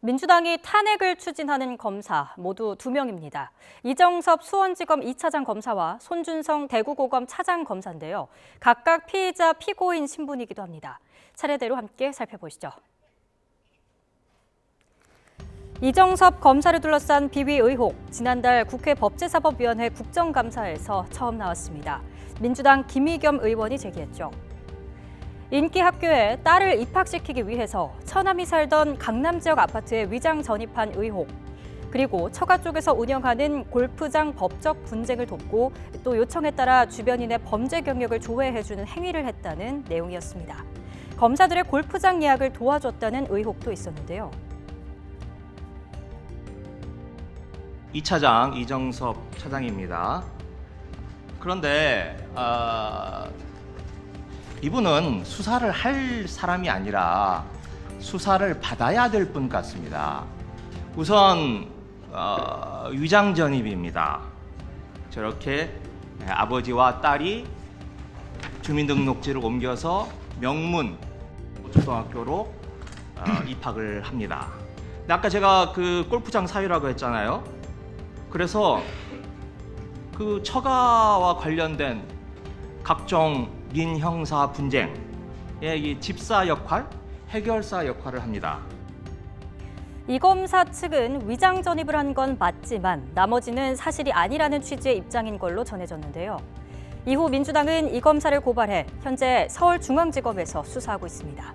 민주당이 탄핵을 추진하는 검사 모두 2명입니다. 이정섭 수원지검 2차장 검사와 손준성 대구고검 차장 검사인데요. 각각 피의자, 피고인 신분이기도 합니다. 차례대로 함께 살펴보시죠. 이정섭 검사를 둘러싼 비위 의혹, 지난달 국회 법제사법위원회 국정감사에서 처음 나왔습니다. 민주당 김의겸 의원이 제기했죠. 인기 학교에 딸을 입학시키기 위해서 처남이 살던 강남 지역 아파트에 위장 전입한 의혹, 그리고 처가 쪽에서 운영하는 골프장 법적 분쟁을 돕고 또 요청에 따라 주변인의 범죄 경력을 조회해주는 행위를 했다는 내용이었습니다. 검사들의 골프장 예약을 도와줬다는 의혹도 있었는데요. 2차장 이정섭 차장입니다. 그런데 이분은 수사를 할 사람이 아니라 수사를 받아야 될 분 같습니다. 우선 위장 전입입니다. 저렇게 아버지와 딸이 주민등록지를 옮겨서 명문 초등학교로 입학을 합니다. 근데 아까 제가 그 골프장 사유라고 했잖아요. 그래서 그 처가와 관련된 각종 민형사 분쟁의 이 집사 역할, 해결사 역할을 합니다. 이 검사 측은 위장 전입을 한 건 맞지만 나머지는 사실이 아니라는 취지의 입장인 걸로 전해졌는데요. 이후 민주당은 이 검사를 고발해 현재 서울중앙지검에서 수사하고 있습니다.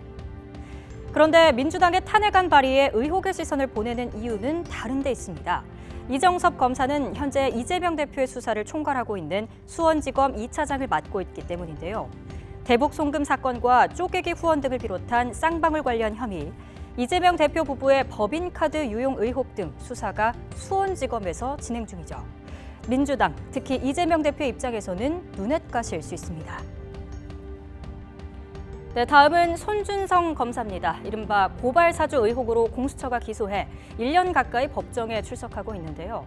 그런데 민주당의 탄핵안 발의에 의혹의 시선을 보내는 이유는 다른 데 있습니다. 이정섭 검사는 현재 이재명 대표의 수사를 총괄하고 있는 수원지검 2차장을 맡고 있기 때문인데요. 대북 송금 사건과 쪼개기 후원 등을 비롯한 쌍방울 관련 혐의, 이재명 대표 부부의 법인카드 유용 의혹 등 수사가 수원지검에서 진행 중이죠. 민주당, 특히 이재명 대표 입장에서는 눈엣가시일 수 있습니다. 네, 다음은 손준성 검사입니다. 이른바 고발사주 의혹으로 공수처가 기소해 1년 가까이 법정에 출석하고 있는데요.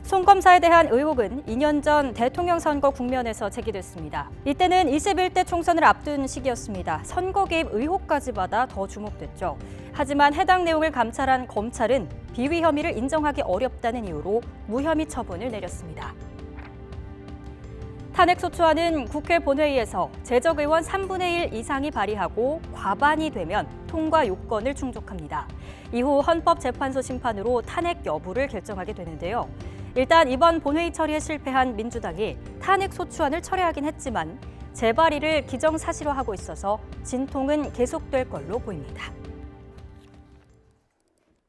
손 검사에 대한 의혹은 2년 전 대통령 선거 국면에서 제기됐습니다. 이때는 21대 총선을 앞둔 시기였습니다. 선거 개입 의혹까지 받아 더 주목됐죠. 하지만 해당 내용을 감찰한 검찰은 비위 혐의를 인정하기 어렵다는 이유로 무혐의 처분을 내렸습니다. 탄핵소추안은 국회 본회의에서 재적의원 3분의 1 이상이 발의하고 과반이 되면 통과 요건을 충족합니다. 이후 헌법재판소 심판으로 탄핵 여부를 결정하게 되는데요. 일단 이번 본회의 처리에 실패한 민주당이 탄핵소추안을 철회하긴 했지만 재발의를 기정사실화하고 있어서 진통은 계속될 걸로 보입니다.